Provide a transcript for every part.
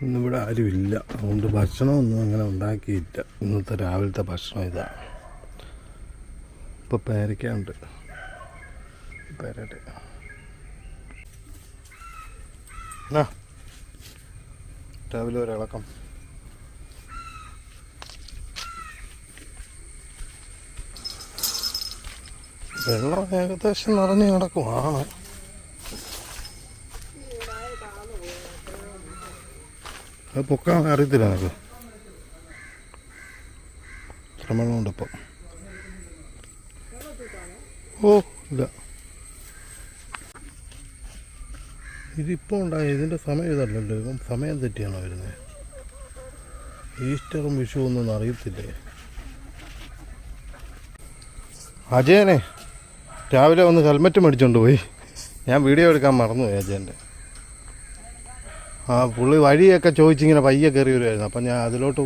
ഇന്നിവിടെ ആരുമില്ല, അതുകൊണ്ട് ഭക്ഷണമൊന്നും അങ്ങനെ ഉണ്ടാക്കിയില്ല. ഇന്നത്തെ രാവിലത്തെ ഭക്ഷണം ഇതാണ്. ഇപ്പോൾ പേരയ്ക്കുണ്ട്, പേരട്ടെ രാവിലെ ഒരിളക്കം. വെള്ളം ഏകദേശം നിറഞ്ഞു കിടക്കുവാണ്. അത് പൊക്കാൻ അറിയത്തില്ല നമുക്ക്. എത്ര വെള്ളമുണ്ട് ഇപ്പം? ഓ ഇല്ല, ഇതിപ്പോൾ ഉണ്ടായ ഇതിൻ്റെ സമയം ഇതല്ലല്ലോ. ഇപ്പം സമയം തെറ്റിയാണോ വരുന്നത്? ഈസ്റ്ററും വിഷുവും ഒന്നും അറിയത്തില്ലേ. അജയനെ രാവിലെ വന്ന് ഹെൽമെറ്റ് മേടിച്ചോണ്ട് പോയി. ഞാൻ വീഡിയോ എടുക്കാൻ മറന്നുപോയി അജയൻ്റെ. ആ പുള്ളി വഴിയൊക്കെ ചോദിച്ചിങ്ങനെ പയ്യെ കയറി വരുമായിരുന്നു. അപ്പം ഞാൻ അതിലോട്ട്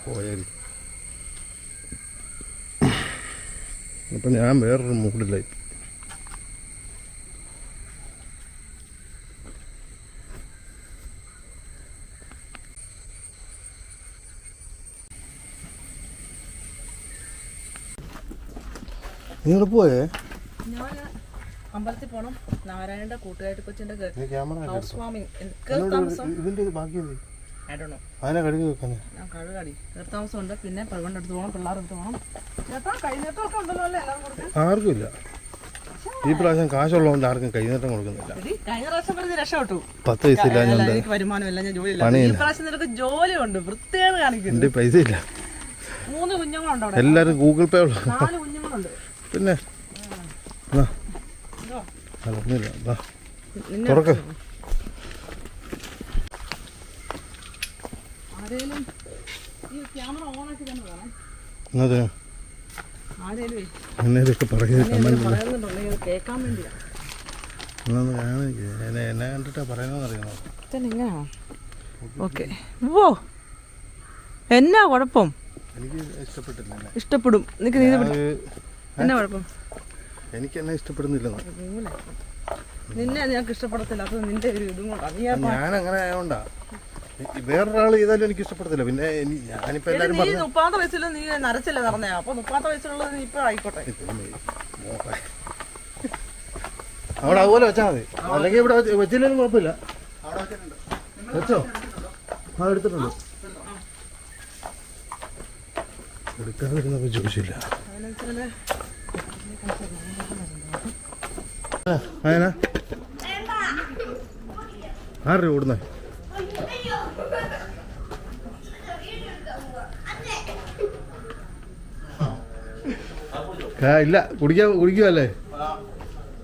പോയാൽ അപ്പം ഞാൻ വേറൊരു മൂഡിലായി. നിങ്ങൾ പോയേ? അമ്പലത്തിൽ പോണം. നാരായണന്റെ കൂട്ടുകാരി കൊച്ചിന്റെ ഹൗസ് വാമിങ്. അതിനെ കഴുകി വെക്കാൻ ഞാൻ കഴുകടി തീർത്താമസം ഉണ്ട്. പിന്നെ പ്രകടനം എടുത്ത് പോകണം, പിള്ളേരെടുത്ത് പോകണം. കൈനീട്ടമൊക്കെ ഉണ്ടല്ലോ അല്ലേ? ആർക്കും ഇല്ല. ഈ പ്രാവശ്യം കാശുള്ളതുകൊണ്ട് ആർക്കും കൈനീട്ടം കൊടുക്കുന്നില്ല. കഴിഞ്ഞ പ്രാവശ്യം പറഞ്ഞ് രക്ഷപ്പെട്ടു. 10 വയസ്സില്ല, എനിക്ക് വരുമാനമില്ല, ഞാൻ ജോലിയില്ല. ഈ പ്രാവശ്യം നിനക്ക് ജോലിയുണ്ട്, വൃത്തിയാണ് കാണിക്കുന്നത്. എന്റെ പൈസ ഇല്ല. 3 കുഞ്ഞുങ്ങളുണ്ടോ? എല്ലാരും ഗൂഗിൾ പേ ഉള്ളു. 4 കുഞ്ഞുങ്ങളുണ്ട്. പിന്നെ തുറക്ക്. എന്നതൊക്കെ കേൾക്കാൻ വേണ്ടിയാ. എന്നെ കണ്ടിട്ടാ പറയുന്നറിയണോ? ഓക്കെ. ഓ എന്നാ കുഴപ്പം? എനിക്ക് ഇഷ്ടപ്പെട്ടില്ല. ഇഷ്ടപ്പെടും. എന്നാ കുഴപ്പം? എനിക്ക് എന്നെ ഇഷ്ടപ്പെടുന്നില്ല. നിന്നെ ഞങ്ങൾക്ക് ഇഷ്ടപ്പെടത്തില്ല. അത് നിന്റെ ഒരു ഇതും കൊണ്ടാണ്. ഞാൻ അങ്ങനെ ആയതുകൊണ്ടാ. വേറൊരാൾ ചെയ്താലും എനിക്ക് ഇഷ്ടപ്പെടത്തില്ല. പിന്നെ ഞാനിപ്പോ എല്ലാരും 30 വയസ്സിൽ നീ നരച്ചല്ലേ നടന്നേ. അപ്പൊ 30 വയസ്സുള്ളത് നീ ഇപ്പൊ ആയിക്കോട്ടെ. അവിടെ അതുപോലെ വെച്ചാൽ മതി. അല്ലെങ്കിൽ ഇവിടെ വെച്ചില്ലേലും കുഴപ്പമില്ല. വെച്ചോ? ആ എടുത്തിട്ടുണ്ട്. എടുക്കാതിരുന്നപ്പോ ചോദിച്ചില്ല. അതിനാ 6 രൂപ ഓടുന്നേ. ഇല്ല, കുടിക്കുവല്ലേ?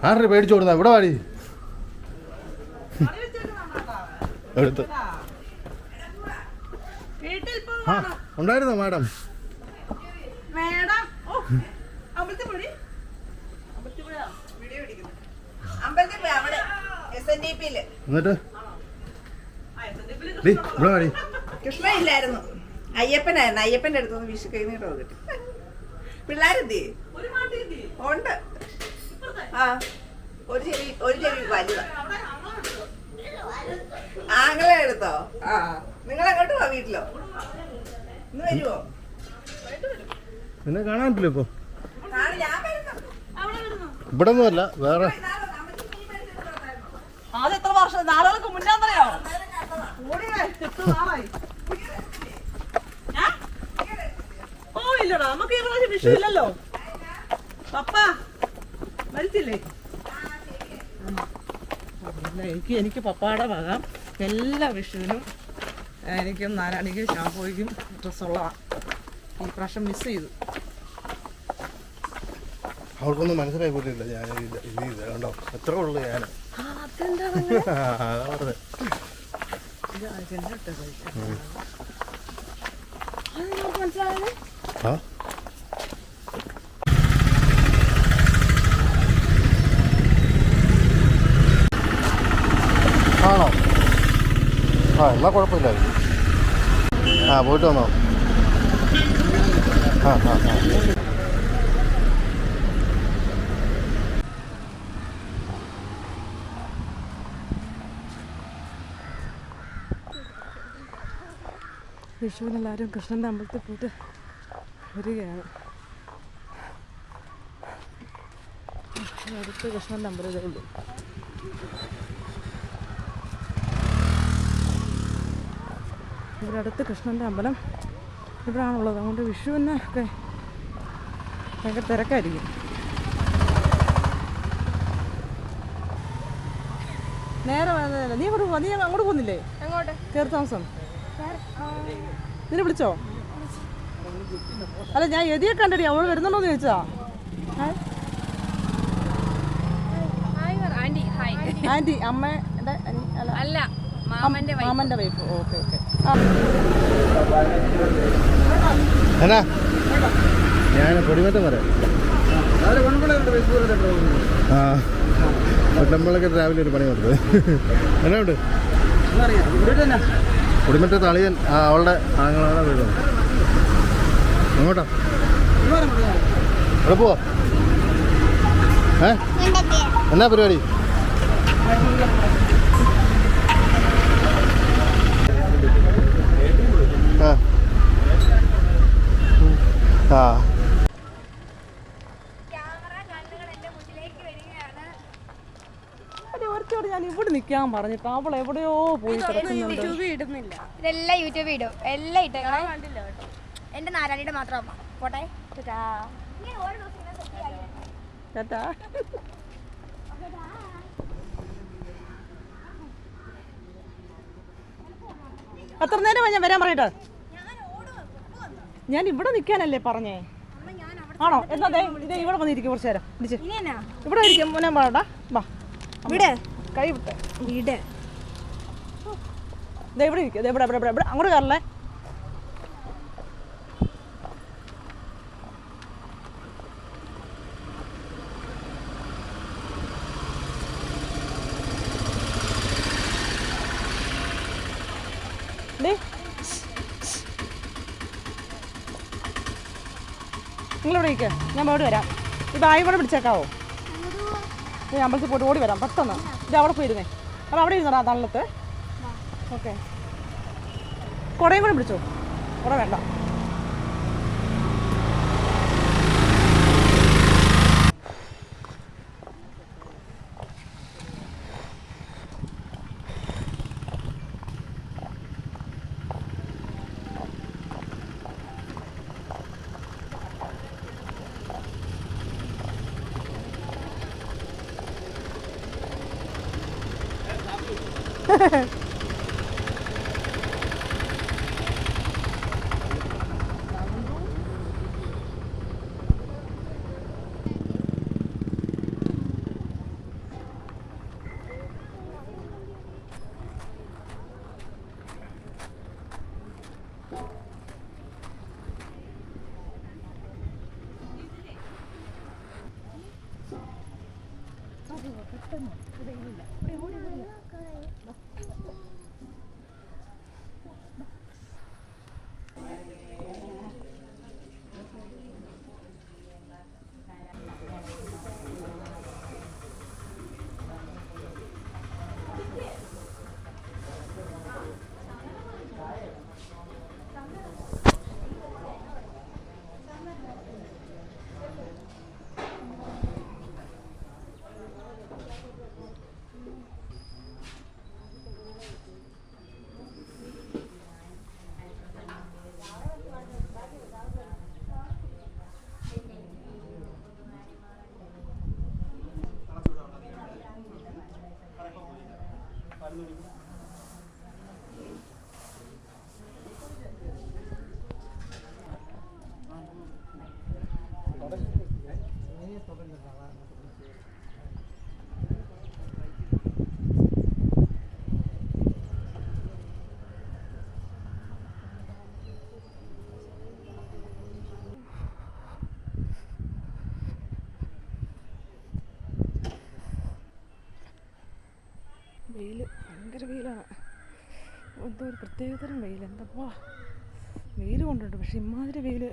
6 രൂപ മേടിച്ചു കൊടുന്ന. ഇവിടെ വാടി എടുത്ത്. ആ ഉണ്ടായിരുന്നോ മാഡം? എന്നിട്ട് കൃഷ്ണ ഇല്ലായിരുന്നു, അയ്യപ്പനായിരുന്നു. അയ്യപ്പന്റെ അടുത്തൊന്ന് വിഷു കൈനീട്ടോ കിട്ടി. പിള്ളേരെന്തി ഉണ്ട്. ആ ഒരു ചെവി വലുതാ. ആങ്ങളെ എടുത്തോ? ആ നിങ്ങൾ അങ്ങോട്ട് പോവാ, വീട്ടിലോ? ഇന്ന് വരുമോ? നിന്നെ കാണാനില്ല ഇപ്പൊ. ഞാൻ ഇവിടെ ഒന്നും അല്ല, വേറെ. അത് എത്ര വർഷം, നാളുകൾക്ക് മുന്നേന്നറിയോ? ഓ ഇല്ലടാ, നമുക്ക് ഈ പ്രാവശ്യം വിഷു ഇല്ലല്ലോ. പപ്പ മരിച്ചില്ലേ? എനിക്ക് പപ്പാടെ വക എല്ലാ വിഷുവിനും എനിക്കും നാരായണിക്കും ഷാമ്പോയ്ക്കും ഡ്രസ്സുള്ളതാണ്. ഈ പ്രാവശ്യം മിസ് ചെയ്തു. അവർക്കൊന്നും മനസ്സിലായി പോലില്ല. ഞാൻ ഇത് കണ്ടോ എത്ര ഉള്ളു. ഞാൻ ആണോ? ആ എന്നാ കുഴപ്പമില്ല. ആ പോയിട്ട് വന്നോ? ആ ആ ആ വിഷുവിനെല്ലാവരും കൃഷ്ണൻ്റെ അമ്പലത്തിൽ പോയിട്ട് വരികയാണ്. അടുത്ത് കൃഷ്ണൻ്റെ അമ്പലമേ ഉള്ളൂ. ഇവിടെ അടുത്ത് കൃഷ്ണൻ്റെ അമ്പലം ഇവിടെയാണുള്ളത്. അതുകൊണ്ട് വിഷുവിനൊക്കെ ഭയങ്കര തിരക്കായിരിക്കും. നേരെ നീ അങ്ങോട്ട് പോകുന്നില്ലേ? കയറി താമസം നിന്നെ വിളിച്ചോ? അല്ല, ഞാൻ എതിയെ കണ്ടടി, അവൾ വരുന്നുണ്ടോന്ന് ചോദിച്ചതാ. ആന്റി അമ്മയുടെ അല്ല മാമന്റെ വൈഫ്. Okay okay. എന്നാ ഞാൻ പൊടിമറ്റം വരാം. ആ നമ്മളൊക്കെ രാവിലെ ഒരു പണി കൊടുത്തത്. എന്നാ ഉണ്ട് പൊടിമറ്റത്ത് അളിയൻ അവളുടെ ആങ്ങളാടെ വീടാണ്. എങ്ങോട്ടാ ഇവിടെ പോവാ? എന്നാ പരിപാടി? ആ ഞാൻ ഇവിടെ നിൽക്കാൻ പറഞ്ഞിട്ട് അവൾ എവിടെയോ പോയി കിടക്കുന്നുണ്ട്. ഇതെല്ലാം യൂട്യൂബിൽ ഇടും. എല്ലാം ഇട്ടേക്കണം. എന്റെ നാരായണിയുടെ മാത്രം അമ്മ പോട്ടെ. ചേട്ടാ എത്ര നേരം ഞാൻ വരാൻ പറയട്ടെ? ഞാൻ ഇവിടെ നിൽക്കാനല്ലേ പറഞ്ഞേ? ആണോ? എന്നാ ഇതേ ഇവിടെ വന്നിരിക്കും കുറച്ച് നേരം. ഇവിടെ ഇരിക്കും. ഞാൻ പറയട്ടാ. വാ ഇവിടെ കൈ വിട്ട് വീട് ഇവിടെ ഇരിക്കും. ഇവിടെ ഇവിടെ ഇവിടെ അങ്ങോട്ട് കയറല്ലേ? നിങ്ങളിവിടെ ഇരിക്കുക. ഞാൻ പോയിട്ട് വരാം. ഈ ബാഗ് കൂടെ പിടിച്ചേക്കാവോ? ഞാൻ അമ്പലത്തിൽ പോയിട്ട് ഓടി വരാം പെട്ടെന്ന്. ഇത് അവിടെ പോയിരുന്നേ. അപ്പോൾ അവിടെ ഇരുന്നടാ തള്ളത്ത്. ഓക്കെ. കുടയും കൂടെ പിടിച്ചോ. കുട വേണ്ട. വെയിൽ ഭയങ്കര വെയിലാണ്. എന്തോ ഒരു പ്രത്യേകതരം വെയിൽ. എന്താ വെയിൽ കൊണ്ടുണ്ട്. പക്ഷെ ഇമാതിരി വെയിൽ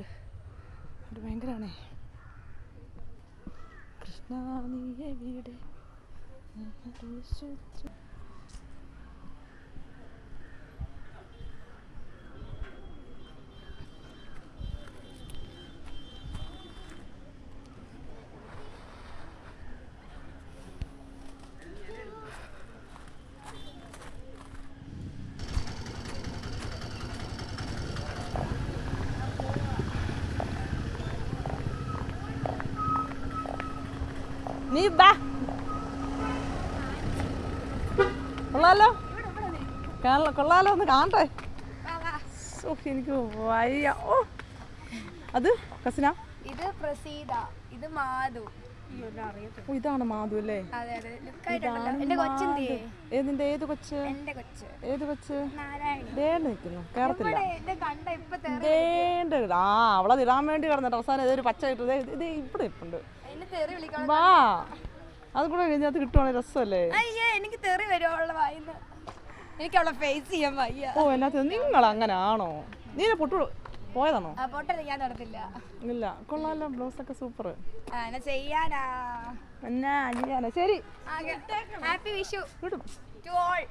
അത് ഭയങ്കരമാണേ. കൃഷ്ണ നീ വീട് നീ ബാ. കൊള്ളാലോ, കൊള്ളാലോ, ഒന്ന് കാണട്ടെ. ഓ എനിക്ക് വയ്യ. ഓ അത് കസിന, ഇത് പ്രസീത, ഇത് മാധു. ഓ ഇതാണ് മാധു അല്ലേ? ഏതിന്റെ ഏത് കൊച്ച്? ഏത് കൊച്ച്? നിൽക്കുന്നു, കേറത്തില്ല. ആ അവളെ ഇടാൻ വേണ്ടി കിടന്നിട്ട് അവസാനം ഇതൊരു പച്ച കിട്ടുന്നത് ഇത് ഇവിടെ ഇപ്പുണ്ട്. വാ, അത് കൂടെ കഴിഞ്ഞാൽ കിട്ടുവാണെങ്കിൽ രസമല്ലേ? എനിക്ക് തെറി വരുവാ വായിന്ന്. എനിക്ക് അവളെ ഫേസ് ചെയ്യാൻ വയ്യ. ഓ എന്നാ നിങ്ങൾ അങ്ങനെ ആണോ? നീ പൊട്ടു പോയതാണോ? പൊട്ടറിയാൻ നടത്തില്ല. ഇല്ല, കൊള്ളാലോ, ബ്ലൗസ് ഒക്കെ സൂപ്പർ. ചെയ്യാനാ എന്നാ ചെയ്യാനാ. ശരി, ഹാപ്പി വിഷു ടു ഓൾ.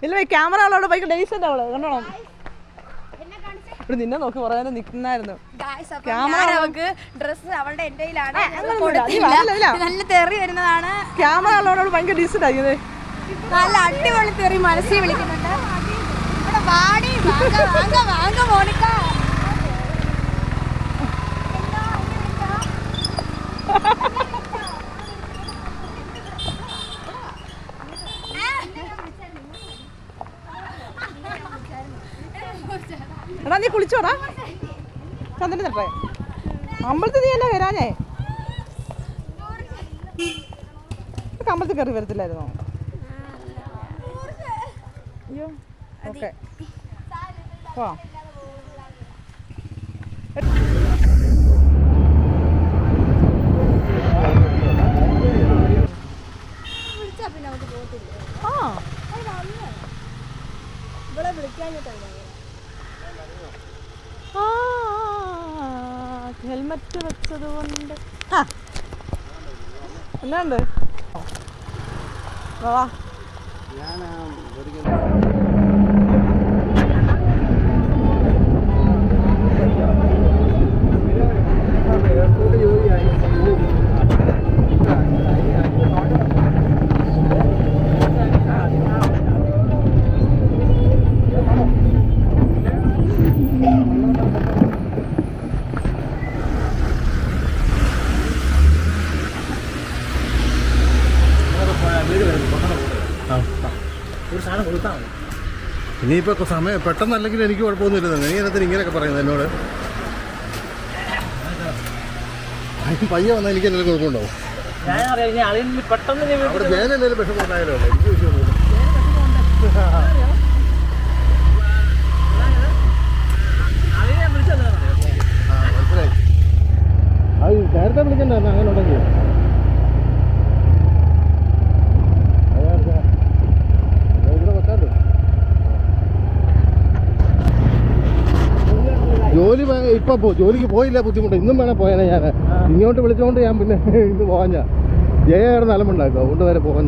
ഇല്ല ക്യാമറ അവളോട് ഭയങ്കര ഡേയ്സ് അവള് കണ്ടോളാം. ഇവിടെ നിന്നെ നോക്കി കുറേ നേരം നിൽക്കുന്നായിരുന്നു. ഡ്രസ് അവളുടെ എന്റെ നല്ല തെറി വരുന്നതാണ്. ക്യാമറ അവളോട് ഭയങ്കര ഡീസന്റ് ആയത്. നല്ല അടിപൊളി തെറി മനസ്സിൽ വിളിക്കുന്നുണ്ട്. ഇവിടെ വാടി വാങ്ങ മോണിക്ക. എടാ നീ കുളിച്ചോടാ ചന്ദന തട്ടേ. അമ്പലത്തിൽ നീ അല്ലേ വരാനേ? അമ്പലത്തിൽ കയറി വരത്തില്ലായിരുന്നോ? അയ്യോ ഓക്കെ വാ. ഹെൽമറ്റ് വെച്ചത് കൊണ്ട് എന്നാണ്ട് വാ. ഇനിയിപ്പോൾ സമയം പെട്ടെന്നല്ലെങ്കിൽ എനിക്ക് കുഴപ്പമൊന്നുമില്ല. നീ എന്നത്തിന് ഇങ്ങനെയൊക്കെ പറയുന്നത് എന്നോട്? പയ്യെ വന്നാൽ എനിക്ക് എന്തെങ്കിലും കുഴപ്പമുണ്ടാവും. അവിടെ വേറെ എന്തെങ്കിലും വിഷമം ഉണ്ടായാലോ? എനിക്ക് വിഷയമൊന്നുമില്ല. മനസ്സിലായി. അത് നേരത്തെ വിളിക്കണ്ടായിരുന്നു അങ്ങനെ ഉണ്ടെങ്കിൽ. ജോലി ഇപ്പം ജോലിക്ക് പോയില്ല, ബുദ്ധിമുട്ട്. ഇന്നും വേണേൽ പോയാനെ ഞാൻ. ഇങ്ങോട്ട് വിളിച്ചുകൊണ്ട് ഞാൻ പിന്നെ ഇന്ന് പോകാൻ ജയായിരുന്നു അലമ്പുണ്ടാക്കുക. അതുകൊണ്ട് വരെ പോകാൻ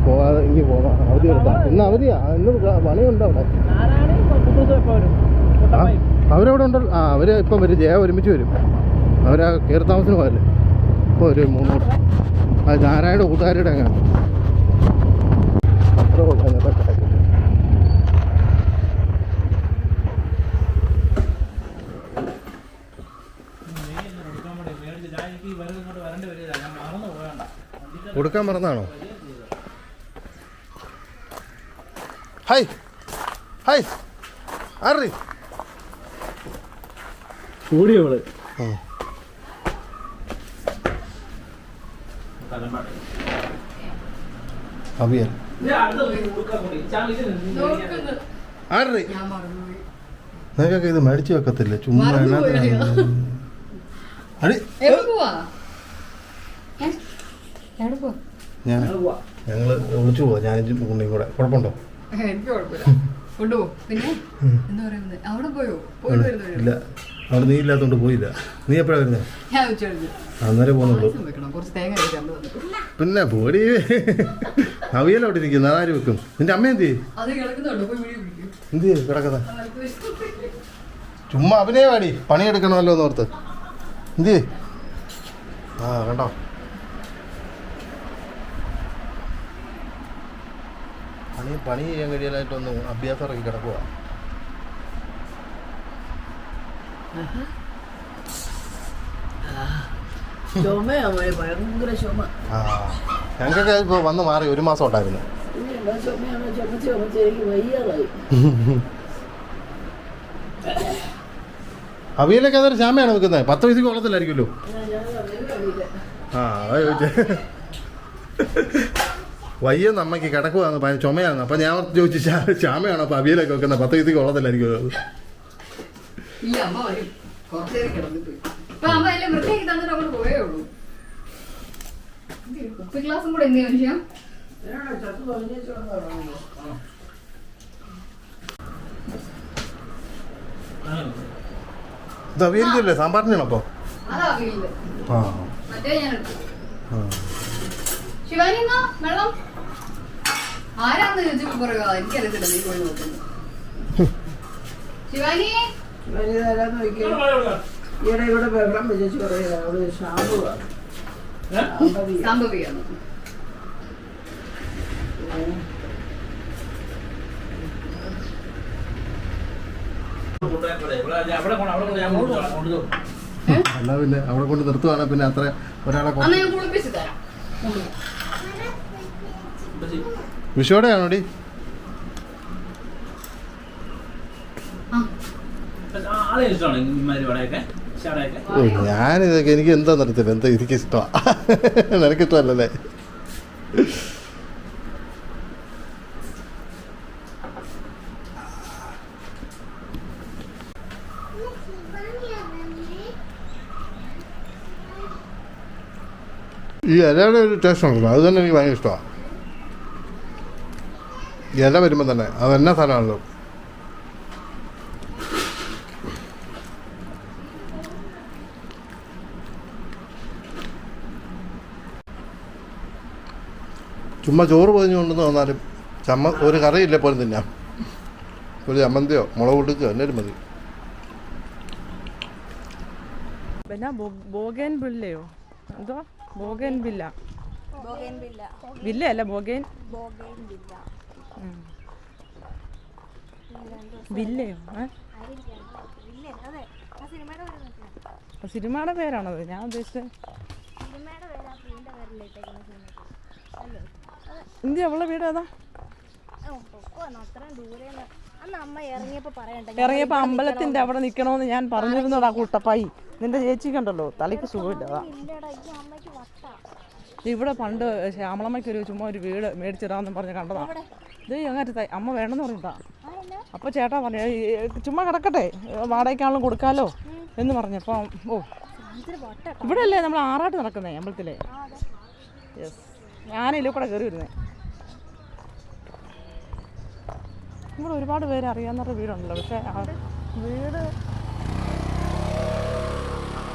പോകാതെ ഇങ്ങനെ പോകാം. അവധി എടുത്താൽ ഇന്ന് അവധിയാ. ഇന്ന് പണിയുണ്ട് അവിടെ. അവരവിടെ ഉണ്ടല്ലോ. അവർ ഇപ്പം വരും. ജയ ഒരുമിച്ച് വരും. അവരാ കയറി താമസത്തിന് പോയല്ലേ. ഇപ്പോൾ ഒരു 3 ദിവസം. അത് നാരായണ കൂട്ടുകാരുടെ അങ്ങനെ അത്ര അങ്ങനത്തെ കാര്യം. കൊടുക്കാൻ മറന്നാണോ? ഹായ് ഹായ് ആറി കൂടിയവള് അവിയൽ ആറി. നിങ്ങൾക്കൊക്കെ ഇത് മേടിച്ചു വെക്കത്തില്ല ചുമ്മാ. അടി ഞങ്ങൾ വിളിച്ചു പോവാ. ഞാൻ ഉണ്ണിയും കൂടെ. കുഴപ്പമുണ്ടോ? ഇല്ല, അവിടെ നീ ഇല്ലാത്തോണ്ട് പോയില്ല. നീ എപ്പോഴാ വരുന്നത്? അന്നേരം പോകുന്നുള്ളൂ. പിന്നെ പോടി. അവിയൽ അവിടെ ഇരിക്കുന്നു. അതാര് വെക്കും? നിന്റെ അമ്മ എന്ത് ചെയ്യും? എന്ത് ചെയ്യും കിടക്കുന്ന? ചുമ്മാ അഭിനയവാടി. പണിയെടുക്കണമല്ലോ എന്ന് ഓർത്ത്. എന്ത് ചെയ്യും? ആ കണ്ടോ പണി ചെയ്യാൻ കഴിയാനായിട്ടൊന്ന് അഭ്യാസം ഇറക്കി കിടക്കുക. ഭയങ്കര ചുമ. ആ ഞങ്ങൾക്കൊക്കെ ഇപ്പോൾ വന്ന് മാറി 1 മാസം ഉണ്ടായിരുന്നു. എനിക്ക് വയ്യാതായി. അവിയലൊക്കെ അതൊരു ചാമയാണ് വെക്കുന്നത്. 10 വയസ്സിൽ കൊള്ളത്തില്ലായിരിക്കുമല്ലോ. ആ അതാ ചോദിച്ചേ. വയ്യെന്ന് അമ്മയ്ക്ക് കിടക്കുവാന്ന് ചുമയാന്ന്. അപ്പം ഞാൻ ചോദിച്ചു ചാമയാണോ അപ്പം അവിയലൊക്കെ വെക്കുന്നത്? 10 വയസ്സിൽ കൊള്ളത്തില്ലായിരിക്കുമല്ലോ. ഇത് അവിയലിക്കല്ലേ സാമ്പാറിനാണോ അപ്പോൾ? ആ ശിവാനി വെള്ളം ആരാന്ന് ചോദിച്ചു പറയുക. എനിക്കറിയത്തില്ല. നീ പോയി നോക്കുന്നു. ശിവാനി ഈയിടെ ഇവിടെ വെള്ളം വിചാരിച്ചു പറയുക. അവിടെ ഷാമ്പുവാണ്. സാമ്പവിയാണ്. അല്ല പിന്നെ അവിടെ കൊണ്ട് നിർത്തുവാണ്. പിന്നെ അത്ര ഒരാളെ അന്ന് ഞാൻ കുളിപ്പിച്ച് തരാം. വിഷോടെയാണോടി? ഞാനിതൊക്കെ എനിക്ക് എന്താ നിർത്തില്ല. എന്താ എനിക്ക് ഇഷ്ടമാണ്. നിനക്കിഷ്ടമല്ലല്ലേ? ഈ ഇലയുടെ ഒരു ടേസ്റ്റ് ഉണ്ടല്ലോ, അത് തന്നെ എനിക്ക് ഭയങ്കര ഇഷ്ടമാണ്. ഇല വരുമ്പോൾ തന്നെ അത് എന്നാ സാധനമാണല്ലോ. ചുമ്മാ ചോറ് പൊതിഞ്ഞു കൊണ്ടെന്ന് വന്നാലും ഒരു കറിയില്ല പോലും തിന്നാം. ഒരു ചമ്മന്തിയോ മുളക് പൊട്ടിച്ചോ എന്നാലും മതി. പിന്നെ ബോഗേൻ ബില്ലയോ എന്തോ? ബോഗേൻ ബില്ല. വില്ലയല്ല ബോഗേൻ വില്ലയോ? സിനിമയുടെ പേരാണത് ഞാൻ ഉദ്ദേശിച്ചത്. ഇന്ത്യ അവളുടെ വീട് ഏതാ? ഇറങ്ങിയപ്പോ അമ്പലത്തിന്റെ അവിടെ നിക്കണോന്ന് ഞാൻ പറഞ്ഞിരുന്നതാ കുട്ടപ്പായി. നിന്റെ ചേച്ചിക്കുണ്ടല്ലോ തലയ്ക്ക് സുഖമില്ലതാ. ഇവിടെ പണ്ട് ശ്യാമളമ്മയ്ക്ക് ചുമ്മാ ഒരു വീട് മേടിച്ചിടാന്നും പറഞ്ഞ് കണ്ടതാ. ഇത് അങ്ങനെ അമ്മ വേണമെന്ന് പറഞ്ഞിട്ടാ. അപ്പൊ ചേട്ടാ പറഞ്ഞു ചുമ്മാ കിടക്കട്ടെ, വാടകയ്ക്കാണെങ്കിലും കൊടുക്കാലോ എന്ന് പറഞ്ഞപ്പോ ഇവിടെ അല്ലേ നമ്മൾ ആറാട്ട് നടക്കുന്നേ അമ്പലത്തിലെ. യെസ്, ഞാനിതിൽ കൂടെ കയറി വരുന്നേ. ഇവിടെ ഒരുപാട് പേര് അറിയാവുന്നവരുടെ വീടുണ്ടല്ലോ. പക്ഷെ വീട്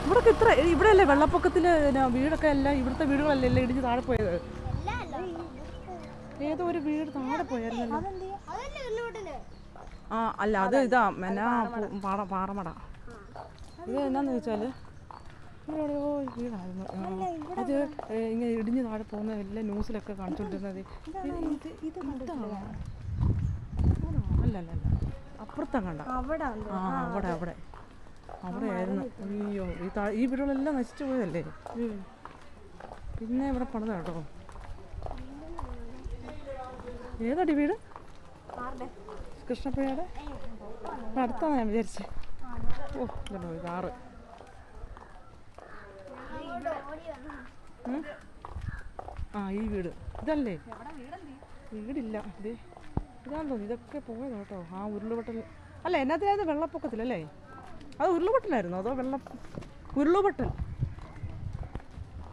ഇവിടൊക്കെ ഇവിടെ അല്ലേ വെള്ളപ്പൊക്കത്തിൽ വീടൊക്കെ എല്ലാം ഇവിടുത്തെ വീടുകളല്ലേ ഇടിഞ്ഞ് താഴെ പോയത്. ഏതോ ഒരു വീട് താഴെ പോയായിരുന്നല്ലോ. ആ അല്ല അത് ഇതാ എന്നാ പാറമട. ഇത് എന്നാന്ന് ചോദിച്ചാല് ഇവിടെയോ വീടായിരുന്നു. അത് ഇങ്ങനെ ഇടിഞ്ഞ് താഴെ പോകുന്ന എല്ലാ ന്യൂസിലൊക്കെ കാണിച്ചുകൊണ്ടിരുന്നത്. അല്ലല്ല അപ്പുറത്താ കണ്ട. ആ അവിടെ ആയിരുന്നു. അയ്യോ ഈ വീടുകളെല്ലാം നശിച്ചു പോയതല്ലേ. പിന്നെ ഇവിടെ പണിതാ കേട്ടോ. ഏതാടി വീട്? കൃഷ്ണപ്പുഴയുടെ അടുത്താണ് ഞാൻ വിചാരിച്ചേ. ഓ ഇതല്ലോ ഇതാറ്. ആ ഈ വീട് ഇതല്ലേ? വീടില്ല. ഇതാന്ന് തോന്നുന്നു. ഇതൊക്കെ പോയതാ കേട്ടോ. ആ ഉരുളുപൊട്ടൽ അല്ല എന്നാത്തിനായിരുന്നു? വെള്ളപ്പൊക്കത്തിലല്ലേ? അത് ഉരുളുപൊട്ടലായിരുന്നു അതോ ഉരുളുപൊട്ടൽ?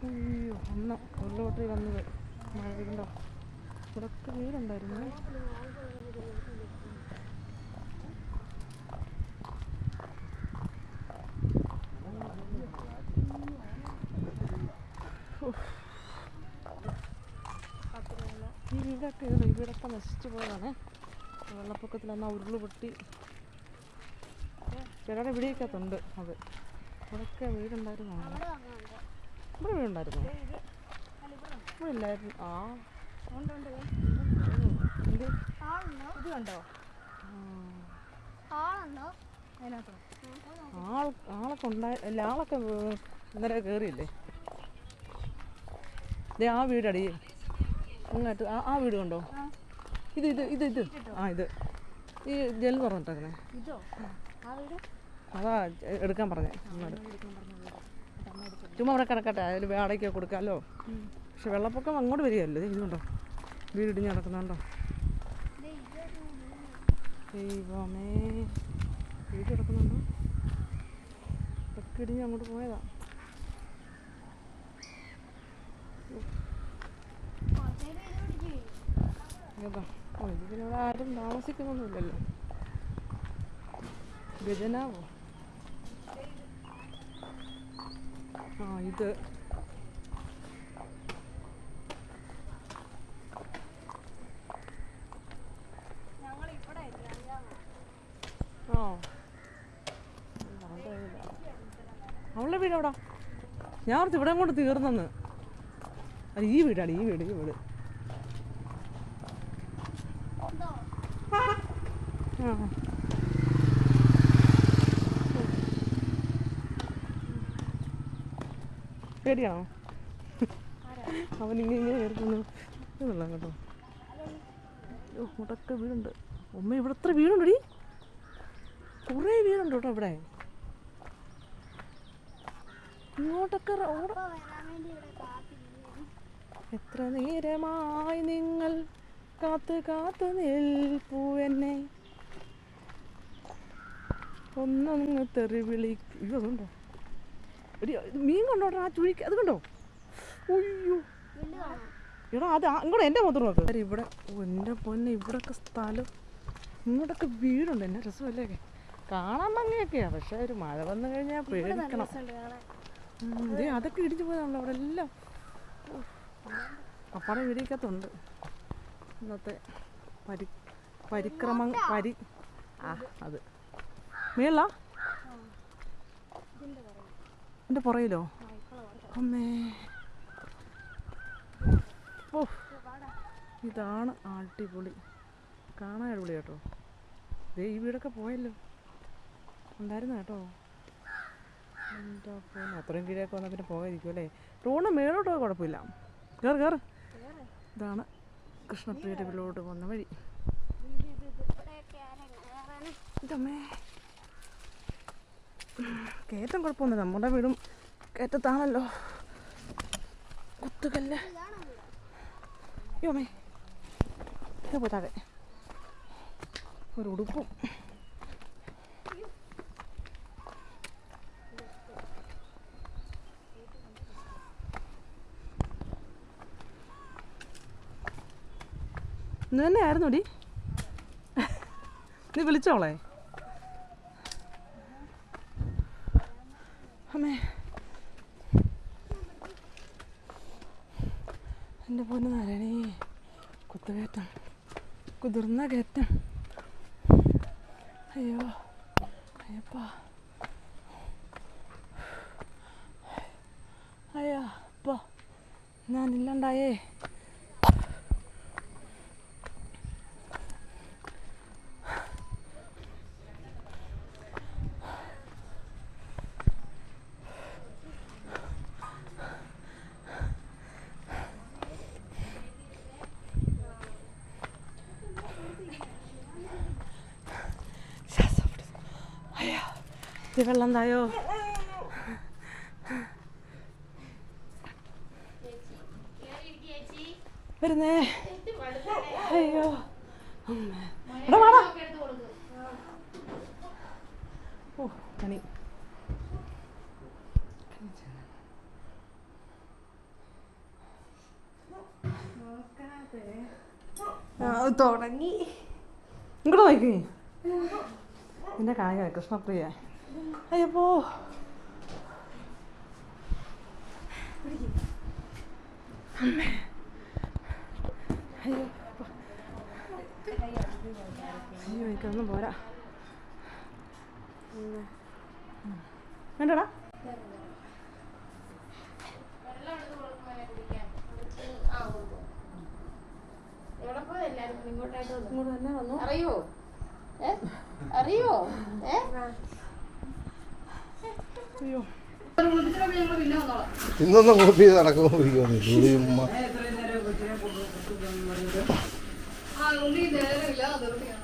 അയ്യോ അന്ന് ഉരുളുപൊട്ടൽ വന്നത് മഴ വീടുണ്ടോ? ഇവിടൊക്കെ വീടുണ്ടായിരുന്നു. ഈ വീടൊക്കെ നശിച്ചു പോയതാണ് വെള്ളപ്പൊക്കത്തിൽ. അന്ന് ഉരുള് പൊട്ടി ചിലരുടെ വീടിക്കകത്തുണ്ട്. അത് ഇവിടെയൊക്കെ വീടുണ്ടായിരുന്നതാണ്. ഇവിടെ വീടുണ്ടായിരുന്നു? ഇവിടെ ഇല്ലായിരുന്നു. ആ എന്ത് ഇത് കണ്ടോ? ആളുണ്ടോ അതിനകത്തോ? ആളൊക്കെ ഉണ്ടായി അല്ല, ആളൊക്കെ ഇന്നലെ കയറിയില്ലേ? ദേ ആ വീടടി അങ്ങോട്ട് ആ വീട് കണ്ടോ? ഇത് ഇത് ഇത് ഇത് ആ ഇത് ഈ ജെൽ തുറന്നിട്ടേക്കണേ. അതാ എടുക്കാൻ പറഞ്ഞേ അമ്മയോട്. ചുമ്മാ അവിടെ കിടക്കട്ടെ, അതിൽ വാടകയ്ക്ക് കൊടുക്കാമല്ലോ. പക്ഷെ വെള്ളപ്പൊക്കം അങ്ങോട്ട് വരികയല്ലോ. ഇതുകൊണ്ടോ വീട് ഇടിഞ്ഞ് കിടക്കുന്നുണ്ടോ? ദൈവമേ, വീട് കിടക്കുന്നുണ്ടോ? ഇതൊക്കെ ഇടിഞ്ഞ് അങ്ങോട്ട് പോയതാ. ഏതാ? ഓ, ഇത് പിന്നെ ഇവിടെ ആരും താമസിക്കുന്നൊന്നുമില്ലല്ലോ. ഗജനാവോ? ആ ഇത് ആ അവളുടെ വീട് എവിടാ? ഞാൻ ഓർത്ത് ഇവിടെ കൊണ്ട് തീർന്നെന്ന്. അത് ഈ വീടാണ്, ഈ വീട് ഈ വീട്. ആ പേടിയാണോ? അവനിങ്ങനെ കയറുന്നു ഇതുള്ള കേട്ടോ. ഓ, ഇവിടൊക്കെ വീടുണ്ട്. ഉമ്മ ഇവിടെ എത്ര വീടുണ്ടടി? കുറേ വീടുണ്ട് കേട്ടോ ഇവിടെ. ഇങ്ങോട്ടൊക്കെ റോഡ്. എത്ര നേരമായി നിങ്ങൾ കാത്ത് കാത്ത് നിൽപ്പൂ എന്നെ ഒന്നൊന്ന് തെറി വിളി. ഇത് അതുണ്ടോ? ഇത് മീൻ കണ്ടോട്ടോ ആ ചുഴിക്ക്? അത് കണ്ടോ? അയ്യോ എടാ, അത് ഇങ്ങോട്ട് എൻ്റെ മുഖത്ത് നോക്ക്. ഇവിടെ എൻ്റെ പൊന്നെ, ഇവിടൊക്കെ സ്ഥലം, ഇങ്ങോട്ടൊക്കെ വീടുണ്ട്. എന്നെ രസമല്ലേ കാണാൻ ഭംഗിയൊക്കെയാ. പക്ഷെ ഒരു മഴ വന്നു കഴിഞ്ഞാൽ പേടിക്കണം. ഇതേ അതൊക്കെ ഇടിച്ചു പോയതാണല്ലോ അവിടെ എല്ലാം. പപ്പാടെ വീടിക്കകത്തുണ്ട് ഇന്നത്തെ പരിക്രമം. അത് മേള എൻ്റെ പുറയിലോ? അമ്മേ, ഓ ഇതാണ് അടിപൊളി, കാണാൻ അടിപൊളി കേട്ടോ. ദേ ഈ വീടൊക്കെ പോയല്ലോ, ഉണ്ടായിരുന്നു കേട്ടോ. എന്താ പോകുന്നു, അത്രയും കീഴൊക്കെ വന്നാൽ പിന്നെ പോകാതിരിക്കും അല്ലേ? റോഡ് മേളോട്ടോ കുഴപ്പമില്ല. കയറ് കയറ്. ഇതാണ് കൃഷ്ണപ്രിയയുടെ വീട്ടിലോട്ട് പോകുന്ന വഴി. ഇതമ്മേ, കയറ്റം കുഴപ്പമൊന്നുമില്ല. നമ്മുടെ വീടും കയറ്റത്താണല്ലോ. കുത്തുകല്ല്. യോമേ, ഇത് പോതാകെ ഒരു ഉടുപ്പും. ഇന്ന് തന്നെ ആയിരുന്നു ഡി. നീ വിളിച്ചോളെ? അമ്മേ, എൻ്റെ പൊന്നു നാരായണി, കുത്തുകയറ്റം, കുതിർന്ന കയറ്റം. അയ്യോ അയ്യപ്പാ, അയ്യോ അപ്പോ ഞാനില്ലണ്ടായേ. ഇത് വെള്ളം തായോ? വരുന്നേ. അയ്യോ എടാ വാടാ. ഓ പണി. തുടങ്ങി. ഇങ്ങോട്ട് നോക്കി നിന്റെ കായ കൃഷ്ണപ്രിയ. അയ്യപ്പോ അമ്മേ, അയ്യോ അയ്യോ എനിക്കൊന്നും പോരാ. വേണ്ടടാ. എവിടെ പോയി എല്ലാരും ഇങ്ങോട്ട് തന്നെ വന്നു. അറിയോ അറിയോ അയ്യോ പിന്നെ വന്നോളാം. ഇന്നൊന്നും കോപ്പി നടക്കുമോ പിടിക്കുമെന്നില്ല. ആ ഉള്ളി നേരമില്ല ധൃതിയാണ്.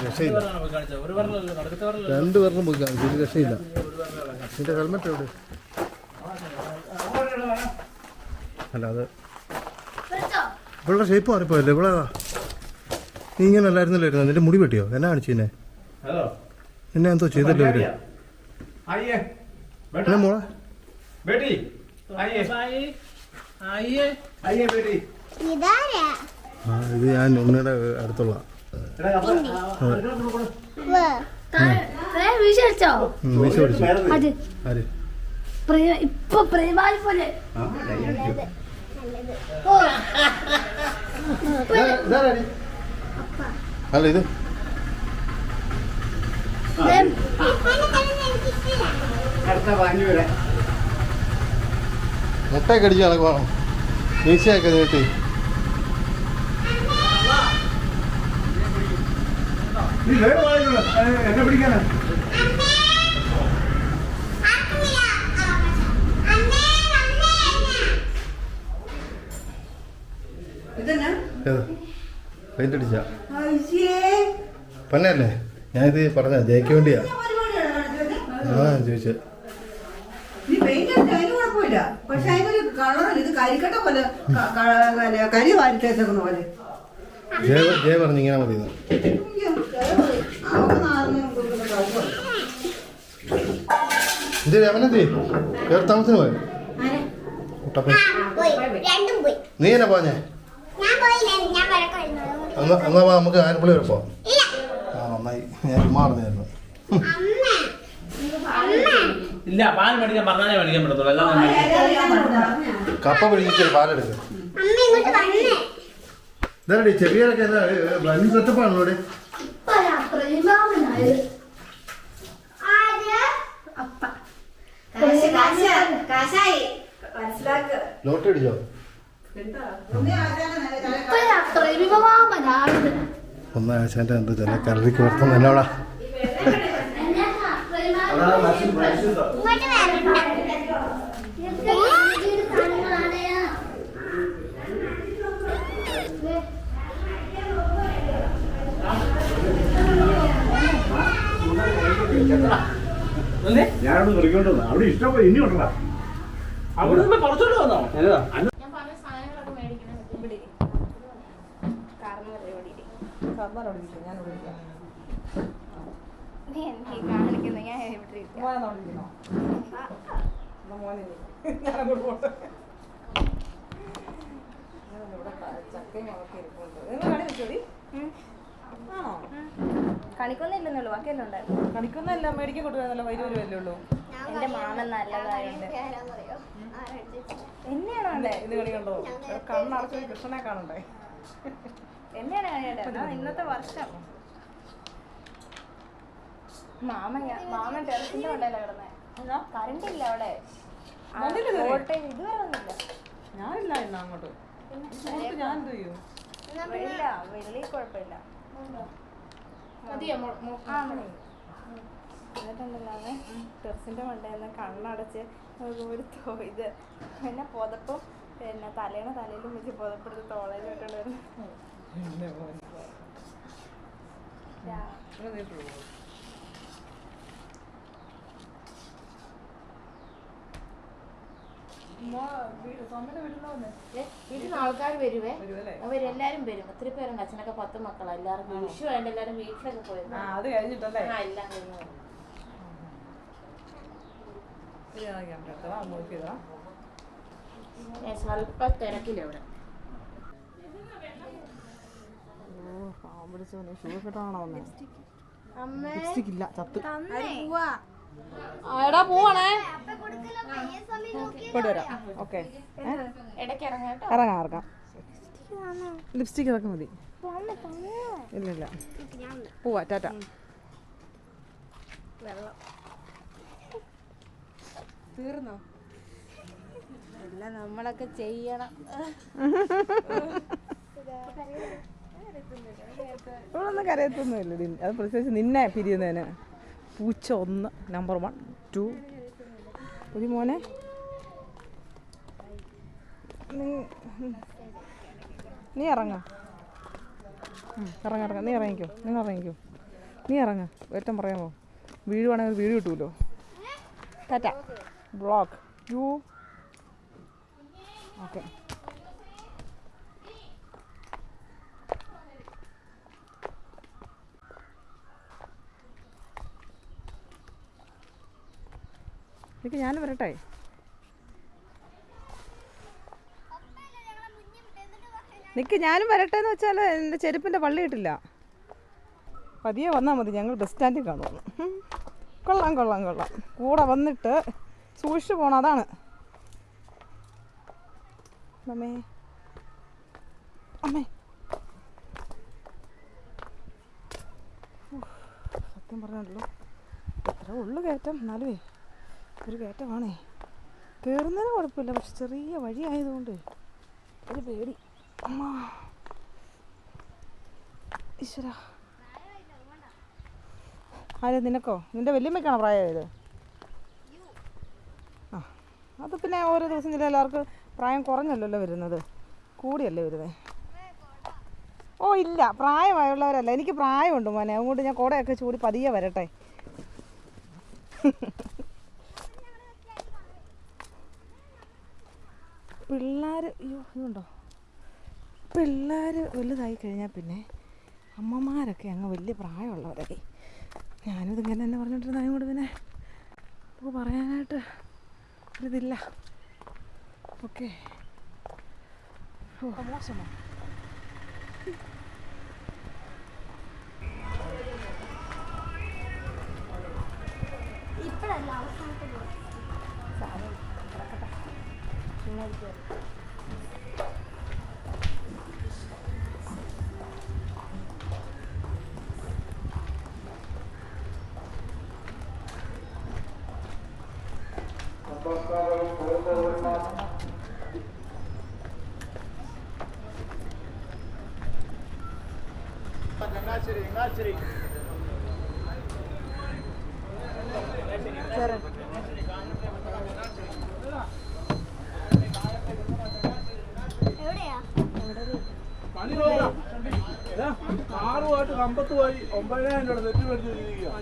രക്ഷയില്ല. 2 പേർക്കും പോയി കാണിച്ചു. ഇത് രക്ഷയില്ല. നിന്റെ ഹെൽമെറ്റ് എവിടെ? അല്ല അത് ഇവളുടെ ഷേപ്പ് മാറിപ്പോയല്ലേ? ഇവളേതാ? നീ ഇങ്ങനെ അല്ലായിരുന്നല്ലോ ഇരുന്നത്. നിന്റെ മുടി വെട്ടിയോ? എന്നാ കാണിച്ചു എന്നെ? എന്നെ എന്തോ ചെയ്തല്ലോ ഇവര്. എന്നാ മോളെ ആ ഇത് ഞാൻ ഉണ്ണിയുടെ അടുത്തുള്ള വീശ പിടിച്ചു. ആര്? ഇപ്പൊ പ്രേമാൽ പോലെ അല്ല ഇത് മുട്ടയൊക്കെ അടിച്ച് നടക്കുവാണോ? വീശയൊക്കെ നീട്ടി. എന്നെ പിടിക്കാനാ ഇതെന്നാ പെയിന്റ് അടിച്ച അയ്യേ പന്നല്ലേ? ഞാനിത് പറഞ്ഞ ജയിക്ക് വേണ്ടിയാ. ആ ചോദിച്ചത് നീ പെയിന്റ് അടിച്ച അതിന് കുഴപ്പമില്ല. പക്ഷെ അതിനൊരു കളറില്ല. ഇത് കരിക്കട്ട പോലെ കരി വാരിട്ടേക്കുന്ന പോലെ. ജയ പറഞ്ഞു ഇങ്ങനെ മതി. ഇത് അവനെന്തി വേറെ താമസത്തിന് പോയോ? നീ എന്നാ പോഞ്ഞേ? എന്നാ നമുക്ക് ആനപ്പുള്ളി വരെ പോവാം. ആ നന്നായി. ഞാൻ മാറുന്നായിരുന്നു. ഇല്ല പാൽ മേടിക്കാൻ പറഞ്ഞാലേ മേടിക്കാൻ പറ്റത്തുള്ളൂ. എല്ലാം കപ്പ പിടിച്ചിട്ട് പാലെടുക്കുക. ഇതാരടി ചെറിയൊക്കെ എന്താ ബ്ലൈൻഡ് സെറ്റപ്പാണല്ലോ ഇവിടെ. ലോട്ടറി അടിച്ചോ? ഒന്നാഴ്ചൻ്റെ എന്ത് ചില കറിക്ക് വർത്തുന്നല്ലോടാ. ഞാനവിടെ നിർക്കൊണ്ടു അവിടെ ഇഷ്ടംപോലെ ഇനി ഉണ്ടോ? അവിടെ നിന്ന് പുറത്തോട്ട് വന്നോ? കണിക്കൊന്നില്ലെന്നുള്ളൂ ബാക്കിയെല്ലാം ഉണ്ടായിരുന്നു. കണിക്കൊന്നല്ല മേടിക്കാൻ കൊണ്ടുവരുന്നല്ലോ. വൈരൂര് വല്ലേ ഉള്ളൂ. എന്റെ മാമൻ നല്ലതായുണ്ട്. എന്നെയാണോ ഇത് കണി കണ്ടോ? കണ്ണടച്ചു കൃഷ്ണനെ കാണണ്ടേ? എന്നെയാണ് കളിയുണ്ട്. ഇന്നത്തെ വർഷം മാമൻ ടെറസിന്റെ കൊണ്ടല്ല കിടന്നേ. കറണ്ട് ഇല്ല അവിടെ. ഇതുവരെ വന്നില്ല. ഞാനില്ല ഇന്ന് അങ്ങോട്ട്. ഞാൻ എന്ത് ചെയ്യും? ഇല്ല വെള്ളി കുഴപ്പമില്ല. എന്നിട്ടുണ്ടല്ലാതെ ടെറസിന്റെ മണ്ടേന്ന് കണ്ണടച്ച് ഒരു ഇത് പിന്നെ പുതപ്പും പിന്നെ തലയിലും വെച്ച് പുതപ്പെടുത്ത് തോളയിലും ഇട്ടുകൊണ്ട് വരുന്നു. വീട്ടിൽ ആൾക്കാർ വരുവേ, അവരെല്ലാരും വരും. ഒത്തിരി പേരുണ്ട്. അച്ഛനൊക്കെ 10 മക്കളാ. എല്ലാവർക്കും വിഷു ആയിട്ട് എല്ലാരും വീട്ടിലൊക്കെ പോയിരുന്നു. അത് കഴിഞ്ഞിട്ടല്ലേ എല്ലാം കഴിഞ്ഞു. സ്വല്പ തിരക്കിലവിടെ. എടാ പോവാണേ വരാം. ഓക്കെ ഇടയ്ക്ക് ഇറങ്ങാട്ടോ. ഇറങ്ങാം. ലിപ്സ്റ്റിക് അതൊക്കെ മതി. ഇല്ല പോവാ. ടാറ്റ. തീർന്നോ? എല്ലാം നമ്മളൊക്കെ ചെയ്യണം. ഇവളൊന്നും കരയത്തൊന്നുമില്ല. അത് പ്രത്യേകിച്ച് നിന്നെ പിരിയുന്നതിന്. പൂച്ച 1 നമ്പർ 1 2 ഒരു മോനെ നീ ഇറങ്ങ. ഇറങ്ങ. നീ ഇറങ്ങിക്കോ. നീ ഇറങ്ങ. ഏറ്റവും പറയാമോ? വീഴുവാണെങ്കിൽ വീട് കിട്ടുമല്ലോ. ടാറ്റ. Block you. ഓക്കെ. എനിക്ക് ഞാൻ വരട്ടെ. നിക്ക് ഞാനും വരട്ടെ എന്ന് വെച്ചാൽ എൻ്റെ ചെരുപ്പിൻ്റെ പള്ളി കിട്ടില്ല. പതിയെ വന്നാൽ മതി. ഞങ്ങൾ ബസ് സ്റ്റാൻഡിൽ കാണുന്നു. കൊള്ളാം. കൂടെ വന്നിട്ട് സൂക്ഷിച്ചു പോകണം. അതാണ്. അമ്മേ സത്യം പറഞ്ഞല്ലോ എത്ര ഉള്ളു കയറ്റം. എന്നാലേ ഒരു കയറ്റമാണേ. കയറുന്നതിന് കുഴപ്പമില്ല. പക്ഷെ ചെറിയ വഴി ആയതുകൊണ്ട് ഒരു പേടി. അമ്മ ഈശ്വര. ആരെ നിനക്കോ? നിൻ്റെ വല്യമ്മയ്ക്കാണോ പ്രായമായത്? ആ അത് പിന്നെ ഓരോ ദിവസം ചില എല്ലാവർക്കും പ്രായം കുറഞ്ഞല്ലോ വരുന്നത്, കൂടിയല്ലേ വരുന്നത്. ഓ ഇല്ല, പ്രായമായുള്ളവരല്ല. എനിക്ക് പ്രായമുണ്ട് മോനെ. അതുകൊണ്ട് ഞാൻ കുടയൊക്കെ ചൂടി പതിയെ വരട്ടെ. പിള്ളേർ ഇതുണ്ടോ, പിള്ളേർ വലുതായി കഴിഞ്ഞാൽ പിന്നെ അമ്മമാരൊക്കെ അങ്ങ് വലിയ പ്രായമുള്ളവരായി. ഞാനിതിങ്ങനെ തന്നെ പറഞ്ഞിട്ടിരുന്ന അതുകൊണ്ട് പിന്നെ നമുക്ക് പറയാനായിട്ട് ഒരിതില്ല. ഓക്കെ. മോശമോ? ഇപ്പോഴല്ല അവസാനത്തെ ആറുമായിട്ട് കമ്പത്ത് പോയി 9,000 രൂപ തെറ്റ് മേടിച്ചിരിക്കുക.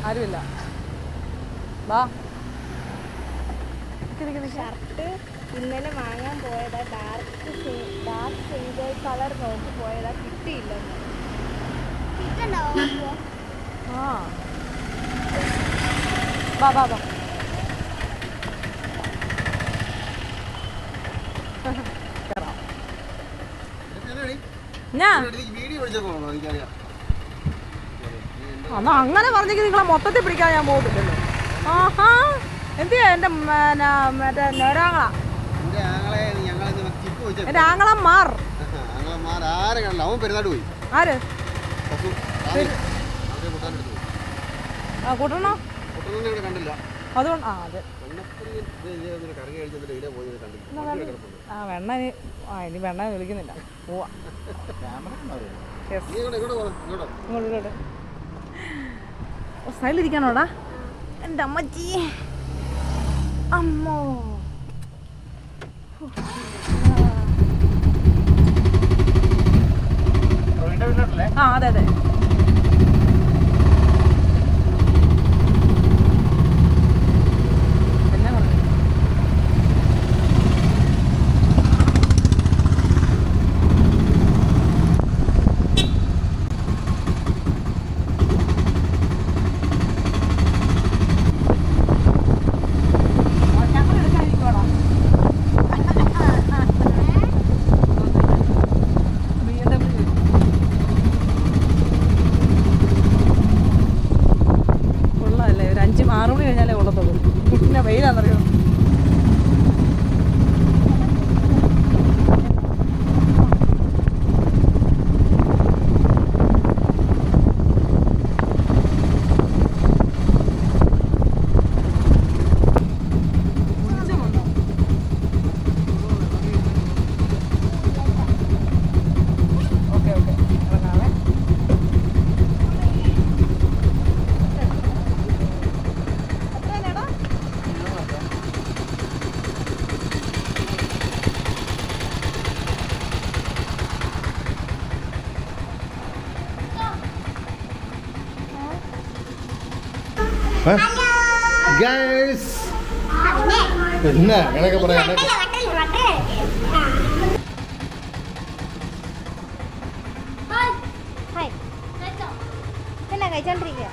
ആരുമില്ല. വാ. ഷർട്ട് ഇന്നലെ വാങ്ങാൻ പോയതാ. ഡാർക്ക് ചെയ്ത കളർ നോക്കി പോയതാ. കിട്ടിയില്ലെന്ന്. ആ വാ വാ വാ. എന്നാ അങ്ങനെ പറഞ്ഞെങ്കിൽ നിങ്ങളെ മൊത്തത്തിൽ പിടിക്കാൻ ഞാൻ പോകത്തില്ലല്ലോ. ആഹാ എന്തിയാ എൻ്റെ മറ്റേ നേരാങ്ങളാ എൻ്റെ ആങ്ങളമാർ ആരെ കണ്ടില്ല, അവൻ പെരുന്നാട് പോയി. ആര് ബസു, പെരു- അവരെ കൂട്ടാൻ്റെ അടുത്ത് പോയി. ആ കൂട്ടണോ കൂട്ടനെ ഇവിടെ കണ്ടില്ല. അതുകൊണ്ട് ആ അതെ കറങ്ങി കഴിച്ചിട്ട് ഇതിലെ പോയി കണ്ടില്ല. വണ്ടിയുടെ കിടപ്പുണ്ട്. ആ വെണ്ണ ഇനി വെണ്ണ വിളിക്കുന്നില്ല പോവാ യെസ് നീ ഇങ്ങോട്ട് പോകാം, ഇങ്ങോട്ടോ. ഇങ്ങോട്ട് സൈഡിലിരിക്കാനോടാ എൻ്റെ അമ്മച്ചി അമ്മോ ആ അതെ അതെ എന്നാ പറഞ്ഞു കൊള്ളാമല്ലേ ഒരു 5-6 മണി കഴിഞ്ഞാലേ കൊള്ളത്തുള്ളൂ പിന്നെ വെയിലാണെന്നറിയോ ഓക്കെ ഓക്കെ ഇറങ്ങാവേ ഗൈസ് പിന്നെ അങ്ങനെയൊക്കെ പറയാം എന്നാ കഴിച്ചോണ്ടിരിക്കുക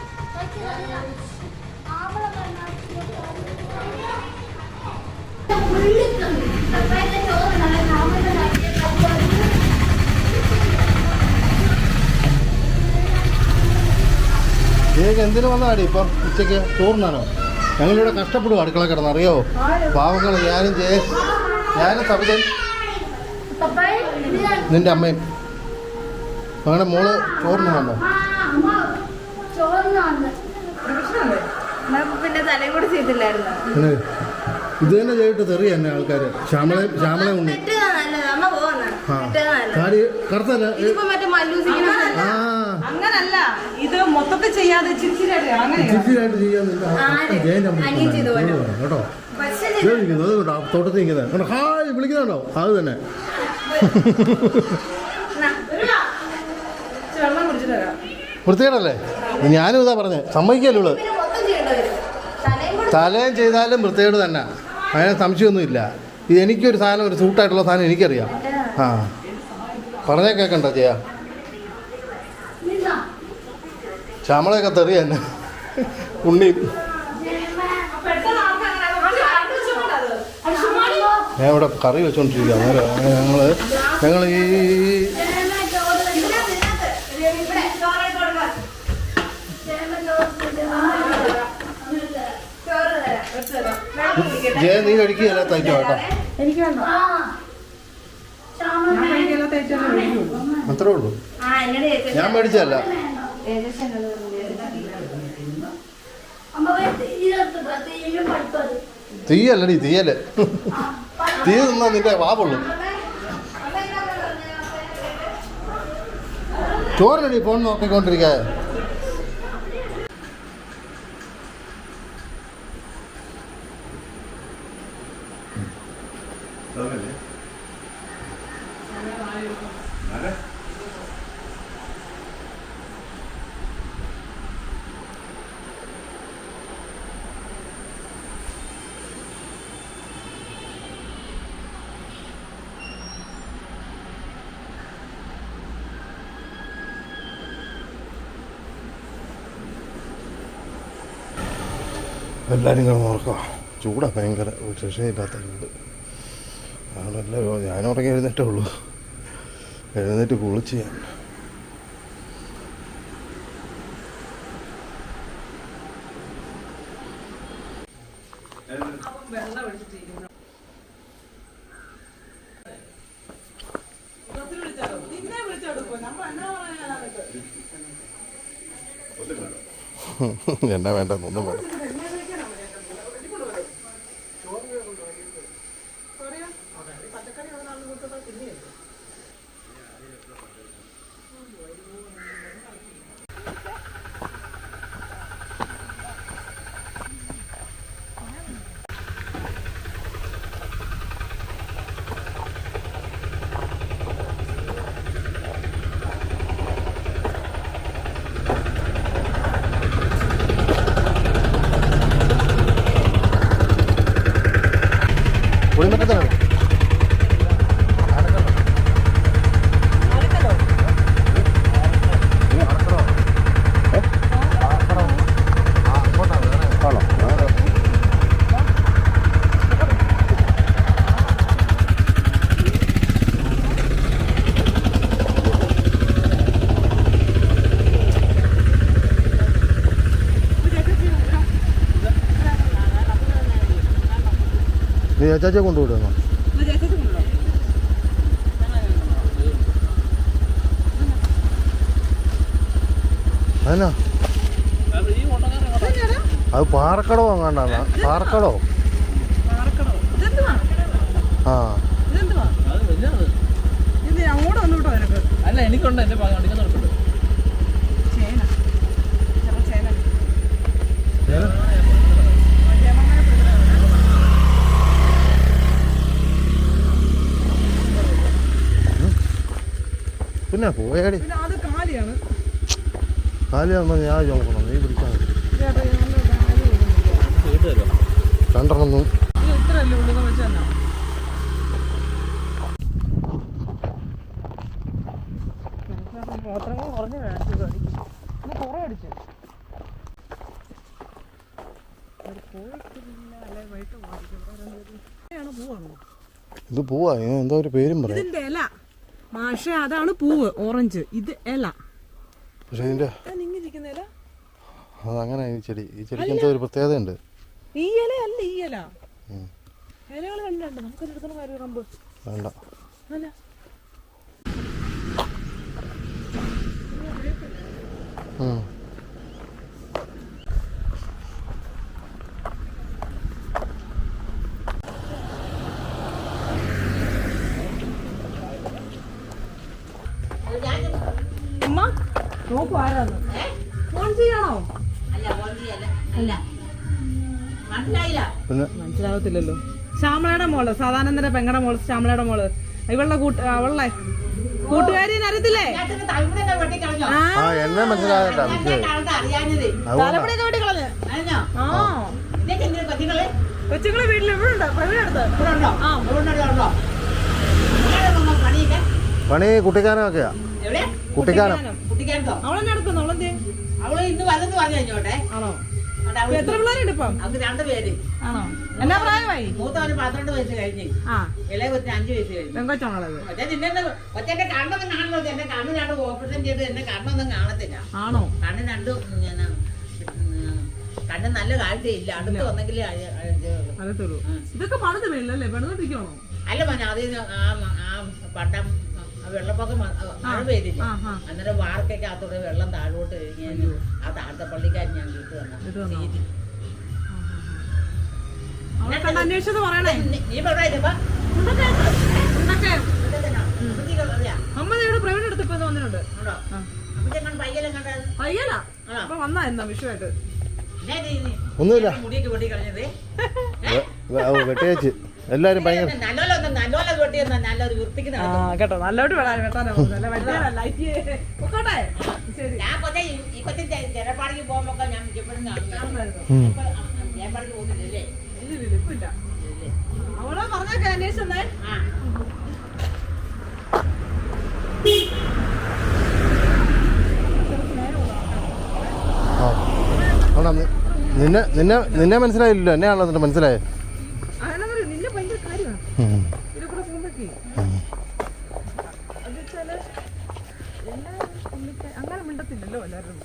ഇതിലേക്ക് എന്തിനു വന്നതാടി ഇപ്പം ഉച്ചയ്ക്ക് ചോറിനാണോ? ഞങ്ങളിവിടെ കഷ്ടപ്പെടും അടുക്കള കിടന്ന്, അറിയാവോ? പാവങ്ങൾ ഞാനും സബിതൻ നിന്റെ അമ്മയും അങ്ങനെ മോള് ചോറിന് വന്നോ? പിന്നെ തലയും കൂടെ ചെയ്തില്ലായിരുന്നു ഇത് തന്നെ ചെയ്തിട്ട് തെറിയ തന്നെ ആൾക്കാർ ശ്യാമളെ ഉണ്ണി ആ കാടി കറുത്തല്ല ആ അങ്ങനല്ല ഇത് മൊത്തത്തിൽ ചെയ്യാതെ ചിരിച്ചിരായിട്ട് ചിരിച്ചിരായിട്ട് ചെയ്യാൻ ജയൻ്റെ അമ്മ കേട്ടോ വിളിക്കുന്നത് അത് കേട്ടോ തോട്ടത്തിൽ നിൽക്കുന്നത് കേട്ടോ ഹായ് വിളിക്കുന്നുണ്ടോ? അത് തന്നെ വെള്ളം കുടിച്ചിട്ട് തരാം വൃത്തികേടല്ലേ? ഞാനും ഇതാ പറഞ്ഞേ, സമ്മതിക്കല്ലോ ഇവള്. തലയും ചെയ്താലും വൃത്തികേട് തന്നെ, അതിന് സംശയമൊന്നുമില്ല. ഇത് എനിക്കൊരു സാധനം, ഒരു സൂട്ടായിട്ടുള്ള സാധനം എനിക്കറിയാം. ആ പറഞ്ഞേ കേൾക്കണ്ട ചെയ്യാ. ശ്യാമളയൊക്കെ തെറിയ തന്നെ ഉണ്ണിയും. ഞാൻ ഇവിടെ കറി വെച്ചോണ്ടിരിക്കുക. ഞങ്ങൾ ഈ ജയ നീ കഴിക്കുകയല്ല തയ്ച്ചോ കേട്ടോ. എനിക്ക് വേണ്ട അത്രേ ഉള്ളൂ, ഞാൻ മേടിച്ചതല്ല. തീയല്ലടി തീയല്, തീ തിന്നാ നിന്റെ വാവുള്ളൂ. ചോറിനടി ഫോൺ നോക്കിക്കൊണ്ടിരിക്കുക. എല്ലാവരും കിടന്ന് ഉറക്കുക. ചൂടാ ഭയങ്കര, ഒരു രക്ഷയില്ലാത്ത ചൂട്. അതുകൊണ്ടല്ല ഞാനുറങ്ങി എഴുന്നേറ്റേ ഉള്ളൂ. എഴുന്നേറ്റ് കുളിച്ച് ഞാൻ എന്നാ വേണ്ടെന്നൊന്നും വേണ്ട. കുളിമറ്റത്താണ് നീ ചേച്ചാച്ചിയെ കൊണ്ടുവിടുന്നോ? അതെന്നാ അത് പാറക്കടോ അങ്ങാണ്ടാണ്. പാറക്കടോ ആ അങ്ങോട്ട് വന്നു കേട്ടോ നിനക്ക്. അല്ല എനിക്കുണ്ട് എന്റെ വണ്ടിക്ക് നടക്കുന്നുണ്ട്. പിന്നെ പോയാടി പിന്നെ അത് കാലിയാണ്. കാലിയാകുമ്പോൾ ഞാൻ ചോക്കണം. നീ പിടിച്ചാൽ മതി. ചേട്ടാ ഞാൻ കാലി കൊടുക്കുന്നില്ല. രണ്ടെണ്ണം ഇത് ഇത്രയല്ലേ ഉള്ളൂ എന്ന് വെച്ചാൽ പാത്രങ്ങൾ കുറഞ്ഞ കുറേ അടിച്ചു പൂവാണോ? ഇത് പോവാ. എന്തോ ഒരു പേരും പറയാം. ഇതിന്റെ ഇല മാഷെ, അതാണ് പൂവ് ഓറഞ്ച്. ഇത് ഇല. പക്ഷെ ഇതിന്റെ ഇങ്ങിരിക്കുന്ന ഇല അതങ്ങനെ ഈ ചെടി. ഈ ചെടിക്ക് എന്തോ ഒരു പ്രത്യേകത ഉണ്ട്. ഈ ഇല അല്ല, ഈ ഇല ഇലകൾ കണ്ടുണ്ട്. നമുക്ക് എടുക്കുന്ന കാര്യം കമ്പ് വേണ്ട. അല്ല അമ്മ നോക്കൂ ആരാന്ന്. ഫോൺ ചെയ്യാണോ? പിന്നെ മനസ്സിലാകത്തില്ലല്ലോ. ശ്യാമളയുടെ മോള്, സാധാരണ പെങ്ങടെ മോള്, ശ്യാമളയുടെ മോള്. ഇവളുടെ അവളെ കൂട്ടുകാരി അറിയത്തില്ലേ? ആ എന്നെ മനസ്സിലാകണ്ട. തലമുടിയൊക്കെ വെട്ടി കളഞ്ഞ്. കൊച്ചുങ്ങളെ വീട്ടിൽ ഇവിടെ ഉണ്ട്. പണി കുട്ടിക്കാനൊക്കെയാ. കുട്ടിക്കാനം അവളെന്നെ എടുക്കുന്നു. അവളെന്തേ? ആണോ? എത്ര പിള്ളേരുണ്ട് ഇപ്പം? ആണോ? എന്നാ പ്രായമായി? മൂത്തവന് 12 വയസ്സ് കഴിഞ്ഞ്, ആ ഇളയ കൊച്ചിന് 5 വയസ്സ് കഴിഞ്ഞു. പെങ്കൊച്ചാണുള്ളത്. ഒറ്റന്റെ കണ്ണൊന്നും കാണുള്ളൂ. എന്റെ കണ്ണ് രണ്ട് ഓപ്പറേഷൻ ചെയ്ത് എന്റെ കണ്ണൊന്നും കാണത്തില്ല. ആണോ? കണ്ണ് രണ്ടും കണ്ണ് നല്ല കാഴ്ചയില്ല. അടുത്ത് വന്നെങ്കിൽ അറിയത്തുള്ളൂ. ഇതൊക്കെ പണിത് വീഴല്ലേ? പണിതിരിക്കണോ? അല്ല മോനെ, അതിന് ആ പട്ടം വെള്ളപ്പൊക്കം മഴ പെയ്തില്ല. അന്നേരം വാർക്കകത്തോടെ വെള്ളം താഴോട്ട് കഴിഞ്ഞ് ആ താഴത്തെ പള്ളിക്കാരൻ ഞാൻ വീട്ടു വന്നു. അന്വേഷിച്ചത് പറയണേ. നീ പറഞ്ഞ അമ്മ ഇവിടെ പ്രവീൺ എടുത്തപ്പോ വന്നിട്ടുണ്ട്. പയ്യലും കണ്ടത് അയ്യല അപ്പൊ വന്നാ എന്നാ വിഷുവായിട്ട് ഒന്നുമില്ല. മുടിയൊക്കെ വെട്ടി കളഞ്ഞത് വെട്ടിയേച്ച് എല്ലാരും ഭയങ്കര നല്ലോണം വെട്ടി നല്ലൊരു വൃത്തിക്ക് കേട്ടോ. നല്ലോട്ട് വെട്ടാനോ ശരി. ഞാൻ ഈ കൊച്ചിൻ ജനപ്പാടിക്ക് പോകുമ്പോ ഞാൻ എപ്പോഴും ജനപ്പാടിക്ക് പോകുന്നില്ലല്ലേ? ഇല്ല. അവളെ പറഞ്ഞൊക്കെ അന്വേഷിച്ചേ. നിന്നെ നിന്നെ നിന്നെ മനസ്സിലായില്ലല്ലോ. എന്നെയാണല്ലോ എന്നിട്ട് മനസ്സിലായേ. നിന്നെ ഭയങ്കര കാര്യമാണ് ഇതിൽ കൂടെ പോകുമ്പോഴേ. അങ്ങനെ മിണ്ടത്തില്ലല്ലോ എല്ലാവരും.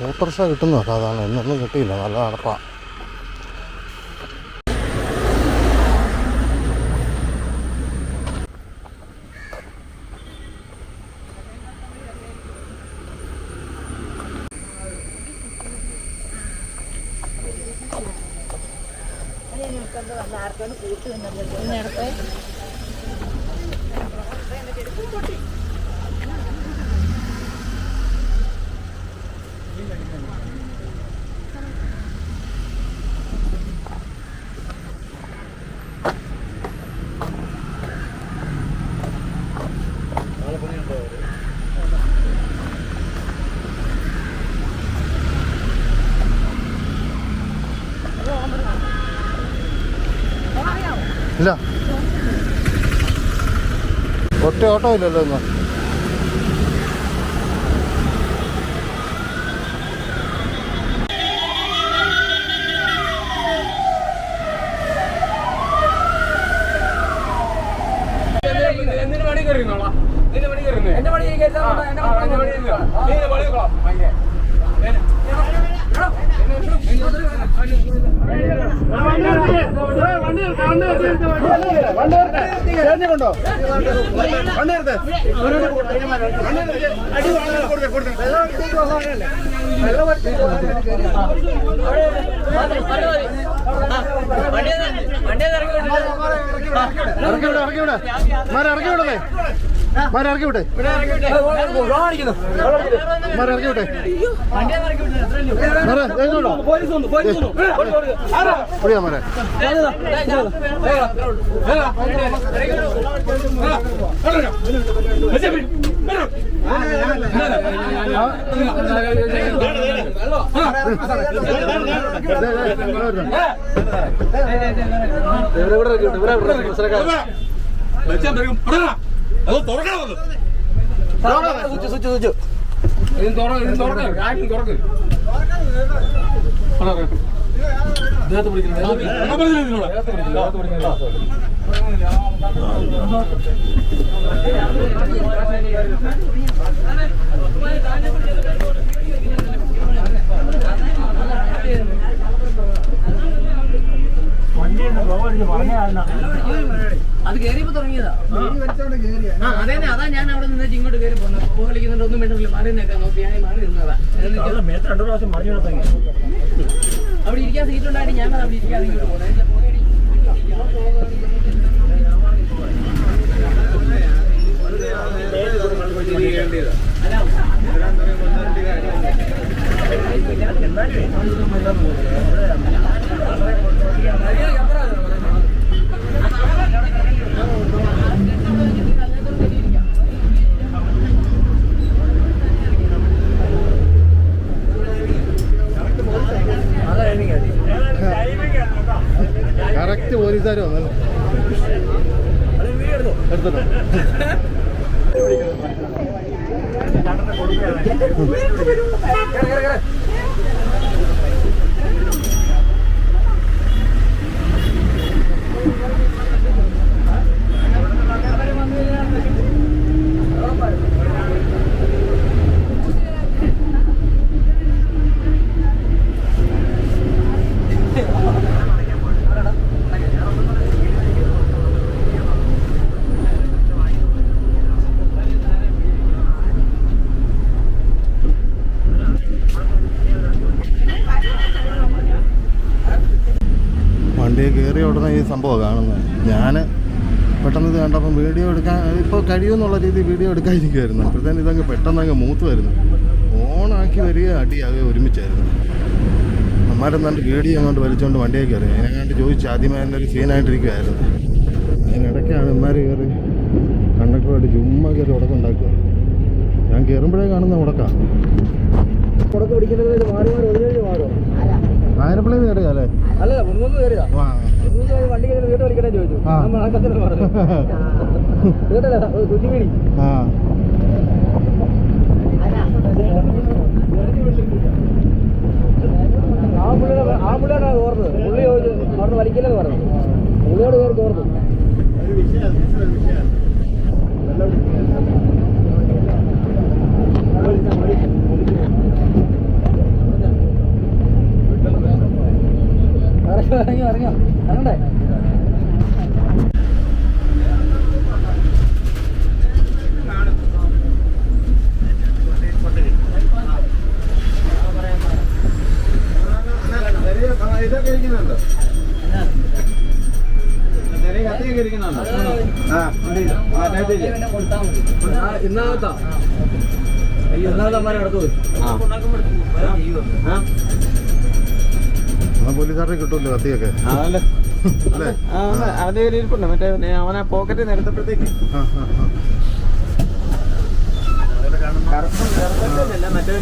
ഓട്ടോറിക്ഷ കിട്ടുന്നോ സാധാരണ? എന്നൊന്നും കിട്ടിയില്ല. നല്ല നടപ്പാ. നേരത്തെ ഇല്ല, ഒറ്റ ഓട്ടോ ഇല്ലല്ലോ ഇന്ന്. എന്തിനു പണി കയറിയോളാം, നിന്റെ പണി കയറുന്നേ, എന്റെ പണി ഇറക്കി വിട്ടെ. അത് തുറക്കണം, അത് കയറിയപ്പോ തുടങ്ങിയതാ. അതെ, അതാ ഞാൻ അവിടെ നിന്ന് ഇങ്ങോട്ട് കയറി പോകുന്നത്. പൂ കളിക്കുന്നുണ്ട്, ഒന്നും വേണ്ടില്ല, മാറി നിൽക്കാൻ നോക്കി ഞാൻ മാറി നിന്നതാ. അവിടെ ഇരിക്കാൻ സീറ്റുണ്ടായിട്ട് ഞാൻ അവിടെ ഇരിക്കാതെ ഇങ്ങോട്ട് പോകുന്നത്. കറക്റ്റ് പോലീസുകാർ വന്നല്ലോ. എടുത്തോ. വണ്ടിയിൽ കയറി ഉടനെ ഈ സംഭവം കാണുന്നത്. ഞാൻ പെട്ടെന്ന് ഇത് കണ്ടപ്പം വീഡിയോ എടുക്കാൻ ഇപ്പോൾ കഴിയുമെന്നുള്ള രീതിയിൽ വീഡിയോ എടുക്കാതിരിക്കുമായിരുന്നു. അപ്പോഴത്തേന് ഇതങ്ങ് പെട്ടെന്ന് അങ്ങ് മൂത്ത് വരുന്നു. ഓണാക്കി വരിക അടിയാകെ ഒരുമിച്ചായിരുന്നു. അമ്മാരെന്നാണ്ട് വീഡിയോ അങ്ങോട്ട് വലിച്ചുകൊണ്ട് വണ്ടിയിൽ കയറി. അതിനെങ്ങാണ്ട് ചോദിച്ചു ആദ്യമേ തന്നെ ഒരു സീനായിട്ടിരിക്കുമായിരുന്നു. അതിനിടയ്ക്കാണ് ഇമ്മാർ കയറി കണ്ടക്ടറുമായിട്ട് ചുമ്മാ കയറി ഉടക്കുണ്ടാക്കുക. ഞാൻ കയറുമ്പോഴേ കാണുന്ന ഉടക്കാം. ഉടക്ക് പിടിക്കേണ്ടത് മാറി മാറി ഒതിനേഴ് മാറോ? ആയിരപ്പള്ളിയിൽ കയറിയാലേ? അല്ല, മുന്നൂറ് കയറിയതാ. വണ്ടി കയറി വീട്ടിൽ വലിക്കണേ ചോദിച്ചു. കേട്ടല്ല കുഞ്ഞുമീടി. ആ പുള്ളിയോടാണ് ഓർന്നത്. പുള്ളി ചോദിച്ചു അവിടുന്ന് വലിക്കില്ലെന്ന് പറഞ്ഞു. പുള്ളിയോട് കയറി ഓർത്തു. ഇറങ്ങിയോ ഇറങ്ങണ്ടേ? ഇന്നാകത്താ ഇന്നാകത്തെ അമ്മ അടുത്ത് പോയി പോലീസുകാരെ കിട്ടുമല്ലോ കത്തിയൊക്കെ അതല്ലേ അല്ലേ? അവന്റെ കയ്യിൽ ഇരിപ്പുണ്ട് മറ്റേ അവനെ പോക്കറ്റിൽ നിന്ന് എടുത്തപ്പോഴത്തേക്ക് മറ്റേ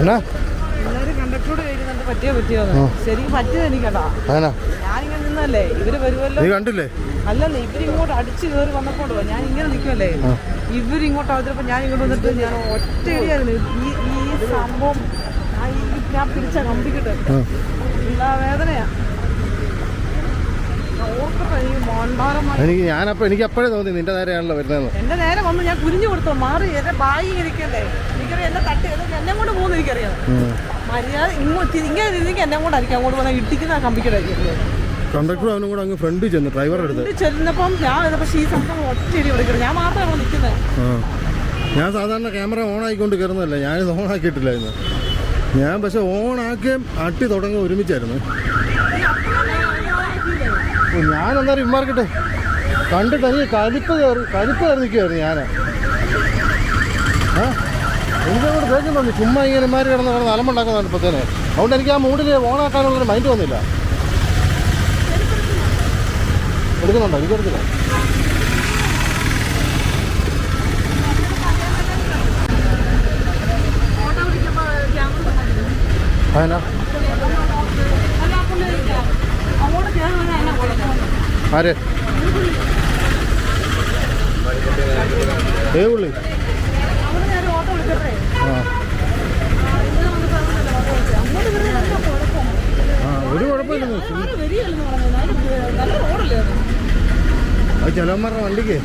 എന്നാ എല്ലാവരും കണ്ടക്ടറോട് ചോദിക്കുന്നുണ്ട് പറ്റിയോ ശരിക്കും പറ്റിയത് എനിക്കടാ. ആനാ ഞാനിങ്ങനെ നിന്നല്ലേ ഇവര് വരുമല്ലോ. നീ കണ്ടില്ലേ? അല്ലല്ലേ ഇവരിങ്ങോട്ട് അടിച്ചു കയറി വന്നപ്പോൾ ഞാൻ ഇങ്ങനെ നിൽക്കുമല്ലേ, ഇവരിങ്ങോട്ട് അവതരപ്പോ ഞാൻ ഇങ്ങോട്ട് വന്നിട്ട് ഞാൻ ഒറ്റയടിയായിരുന്നു. ഈ സംഭവം ഞാൻ പിടിച്ച കമ്പിക്കിട്ട് എല്ലാ വേദനയാ. ഓർക്കട്ടെ ഈ മോണ്ടാരമായി എനിക്ക് അപ്പോഴേ തോന്നി നിന്റെ നേരെയാണല്ലോ വരുന്നതെന്ന്. എന്റെ നേരെ വന്ന് ഞാൻ കുരിഞ്ഞു കൊടുത്തോ മാറി എന്റെ ബായി ഇരിക്കണ്ടേ. എനിക്കറിയാം എന്നെ തട്ടി എന്നെ കൊണ്ട് പോകുന്നു. എനിക്കറിയാം മര്യാദ ഇങ്ങോട്ട് ഇങ്ങനെ ഇരുന്നെങ്കിൽ എന്നെ കൊണ്ട് അടിക്കാൻ അങ്ങോട്ട് വന്നാൽ ഇട്ടിക്കുന്ന കമ്പിക്കിടായിരിക്കും. കണ്ടക്ടർ അവനും കൂടെ അങ്ങ് ഫ്രണ്ട് ചെന്ന് ഡ്രൈവറുടെ അടുത്ത് ചെല്ലുന്നപ്പം ഞാൻ പക്ഷേ ഈ സംഭവം ഒറ്റയടി വിളിക്കണം. ഞാൻ മാത്രമേ നിൽക്കുന്നത്. ഞാൻ സാധാരണ ക്യാമറ ഓൺ ആയിക്കൊണ്ട് കയറുന്നതല്ല, ഞാനിത് ഓൺ ആക്കിയിട്ടില്ലായിരുന്നു. ഞാൻ പക്ഷെ ഓൺ ആക്കുകയും അട്ടി തുടങ്ങി ഒരുമിച്ചായിരുന്നു. ഞാൻ എന്നാലും ഇമ്മാർക്കിട്ട് കണ്ടിട്ട് എനിക്ക് കലിപ്പ് കയറി നിൽക്കുമായിരുന്നു ഞാൻ. എനിക്കങ്ങോട്ട് ദേഷ്യം തോന്നി. ചുമ്മാ ഇങ്ങനെ ഇമാര് കിടന്ന് അലമ്പുണ്ടാക്കുന്നതാണ് ഇപ്പോഴത്തേനെ. അതുകൊണ്ട് എനിക്ക് ആ മൂഡിൽ ഓണാക്കാനുള്ളൊരു മൈൻഡ് വന്നില്ല. എടുക്കുന്നുണ്ടോ? എനിക്കെടുത്തില്ല. അതിനാ ആര് ഏ പുള്ളി? ഒരു കുഴപ്പമില്ലെന്ന് അത് ചിലവന്മാരുടെ വണ്ടിക്ക്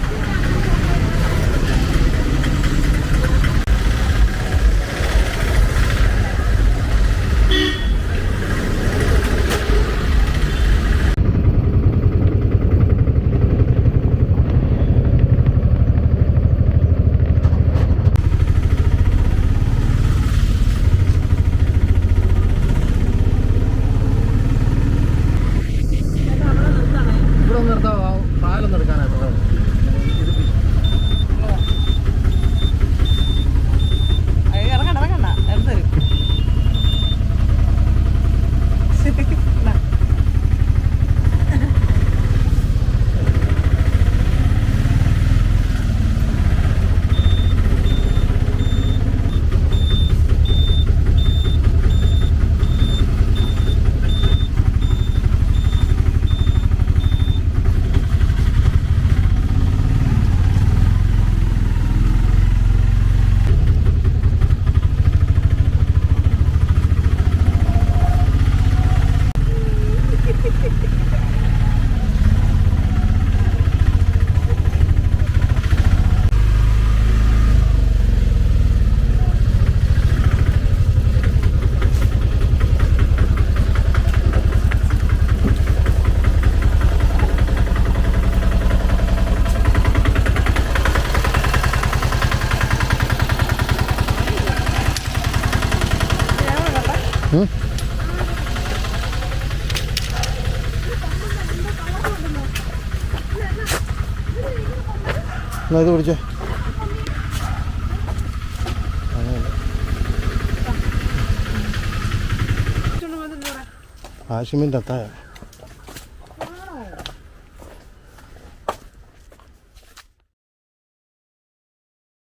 ഇത് പിടിച്ചേ. ആശുമിൻ്റെ അത്തായ